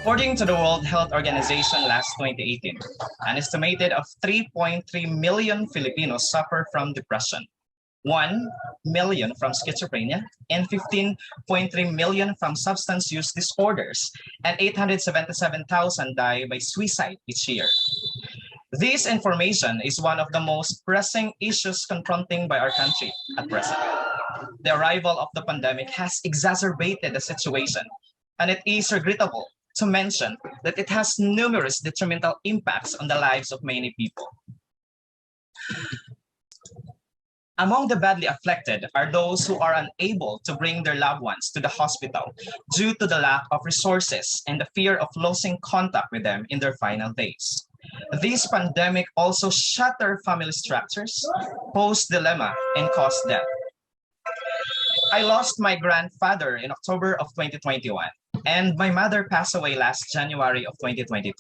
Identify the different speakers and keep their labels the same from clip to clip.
Speaker 1: According to the World Health Organization last 2018, an estimated of 3.3 million Filipinos suffer from depression, 1 million from schizophrenia, and 15.3 million from substance use disorders, and 877,000 die by suicide each year. This information is one of the most pressing issues confronting by our country at present. The arrival of the pandemic has exacerbated the situation, and it is regrettable to mention that it has numerous detrimental impacts on the lives of many people. Among the badly affected are those who are unable to bring their loved ones to the hospital due to the lack of resources and the fear of losing contact with them in their final days. This pandemic also shattered family structures, posed dilemma, and caused death. I lost my grandfather in October of 2021, and my mother passed away last January of 2022.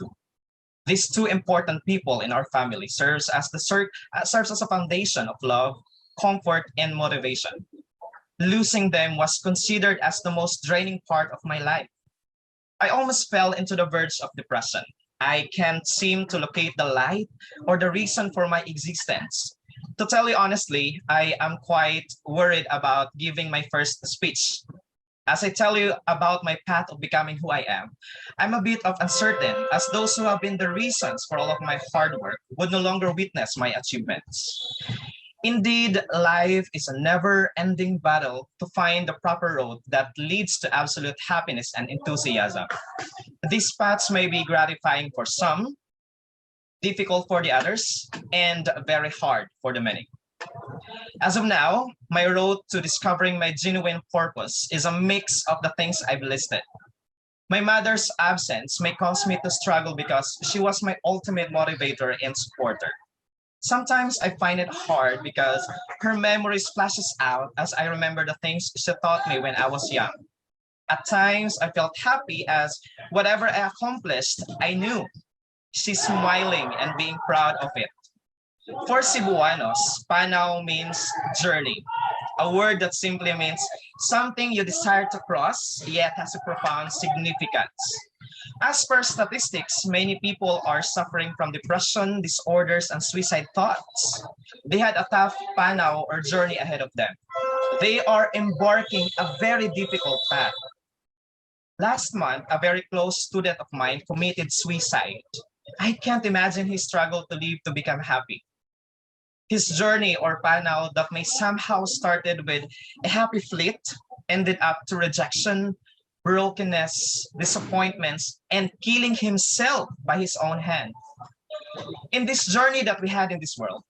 Speaker 1: These two important people in our family serves as a foundation of love, comfort, and motivation. Losing them was considered as the most draining part of my life. I almost fell into the verge of depression. I can't seem to locate the light or the reason for my existence. To tell you honestly, I am quite worried about giving my first speech. As I tell you about my path of becoming who I am, I'm a bit of uncertain as those who have been the reasons for all of my hard work would no longer witness my achievements. Indeed, life is a never-ending battle to find the proper road that leads to absolute happiness and enthusiasm. These paths may be gratifying for some, difficult for the others, and very hard for the many. As of now, my road to discovering my genuine purpose is a mix of the things I've listed. My mother's absence may cause me to struggle because she was my ultimate motivator and supporter. Sometimes I find it hard because her memory splashes out as I remember the things she taught me when I was young. At times, I felt happy as whatever I accomplished, I knew she's smiling and being proud of it. For Cebuanos, Panaw means journey, a word that simply means something you desire to cross, yet has a profound significance. As per statistics, many people are suffering from depression, disorders, and suicide thoughts. They had a tough Panaw or journey ahead of them. They are embarking a very difficult path. Last month, a very close student of mine committed suicide. I can't imagine his struggle to live to become happy. His journey or Panaw that may somehow started with a happy fleet ended up to rejection, brokenness, disappointments, and killing himself by his own hand. In this journey that we had in this world,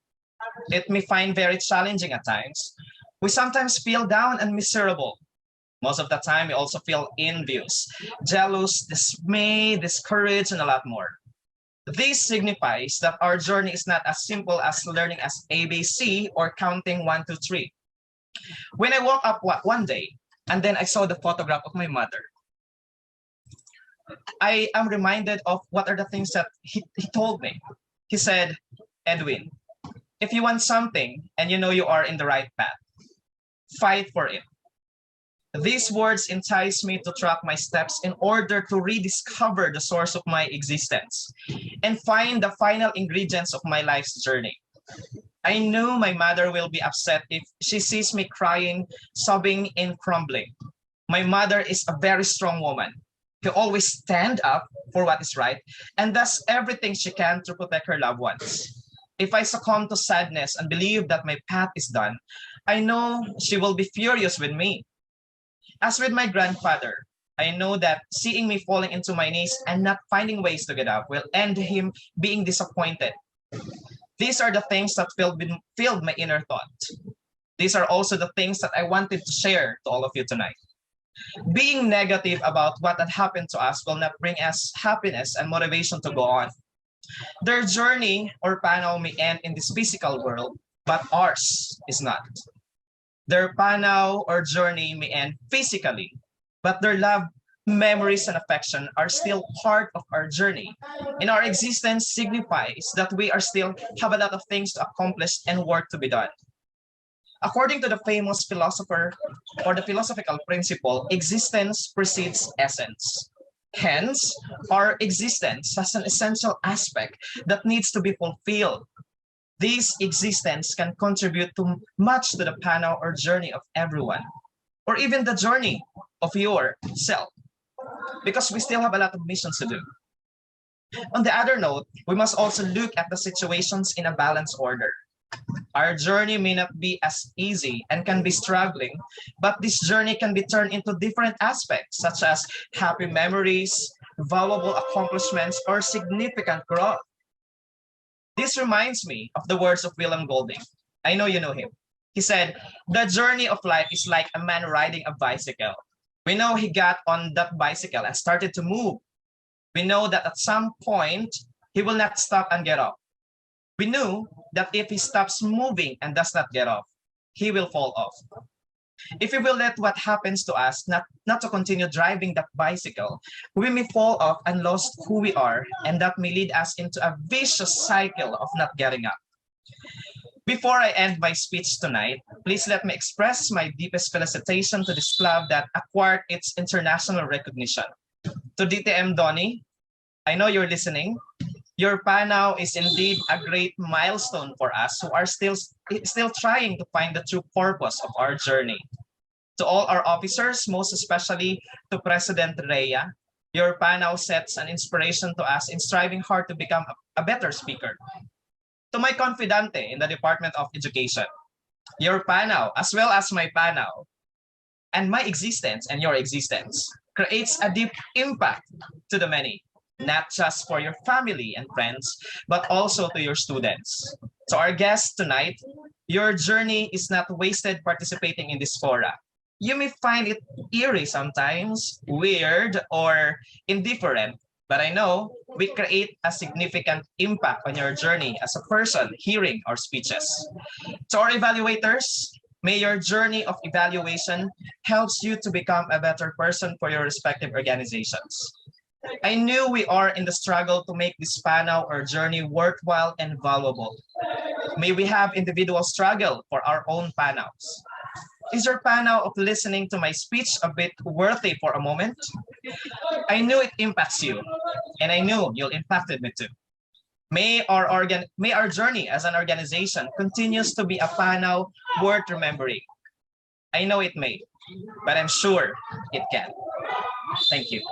Speaker 1: it may find very challenging at times. We sometimes feel down and miserable. Most of the time, we also feel envious, jealous, dismay, discouraged, and a lot more. This signifies that our journey is not as simple as learning as ABC or counting 1, 2, 3. When I woke up one day, and then I saw the photograph of my mother, I am reminded of what are the things that he told me. He said, Edwin, if you want something and you know you are in the right path, fight for it. These words entice me to track my steps in order to rediscover the source of my existence and find the final ingredients of my life's journey. I knew my mother will be upset if she sees me crying, sobbing, and crumbling. My mother is a very strong woman who always stand up for what is right and does everything she can to protect her loved ones. If I succumb to sadness and believe that my path is done, I know she will be furious with me. As with my grandfather, I know that seeing me falling into my knees and not finding ways to get up will end him being disappointed. These are the things that filled my inner thought. These are also the things that I wanted to share to all of you tonight. Being negative about what had happened to us will not bring us happiness and motivation to go on. Their journey or Panaw may end in this physical world, but ours is not. Their Panaw or journey may end physically, but their love, memories, and affection are still part of our journey. And our existence signifies that we are still have a lot of things to accomplish and work to be done. According to the famous philosopher or the philosophical principle, existence precedes essence. Hence, our existence has an essential aspect that needs to be fulfilled. This existence can contribute to much to the Panaw or journey of everyone, or even the journey of yourself, because we still have a lot of missions to do. On the other note, we must also look at the situations in a balanced order. Our journey may not be as easy and can be struggling, but this journey can be turned into different aspects, such as happy memories, valuable accomplishments, or significant growth. This reminds me of the words of William Golding. I know you know him. He said, "The journey of life is like a man riding a bicycle. We know he got on that bicycle and started to move. We know that at some point, he will not stop and get off. We knew that if he stops moving and does not get off, he will fall off. If we will let what happens to us not to continue driving that bicycle, we may fall off and lose who we are, and that may lead us into a vicious cycle of not getting up." Before I end my speech tonight, please let me express my deepest felicitation to this club that acquired its international recognition. To DTM Donnie, I know you're listening. Your Panaw is indeed a great milestone for us who are still trying to find the true purpose of our journey. To all our officers, most especially to President Rhea, your Panaw sets an inspiration to us in striving hard to become a better speaker. To my confidante in the Department of Education, your Panaw, as well as my Panaw, and my existence and your existence, creates a deep impact to the many, not just for your family and friends, but also to your students. To our guests tonight, your journey is not wasted participating in this fora. You may find it eerie sometimes, weird, or indifferent, but I know we create a significant impact on your journey as a person hearing our speeches. To our evaluators, may your journey of evaluation helps you to become a better person for your respective organizations. I knew we are in the struggle to make this Panaw or journey worthwhile and valuable. May we have individual struggle for our own Panaws. Is your Panaw of listening to my speech a bit worthy for a moment? I knew it impacts you, and I knew you'll impacted me too. May our journey as an organization continues to be a Panaw worth remembering. I know it may, but I'm sure it can. Thank you.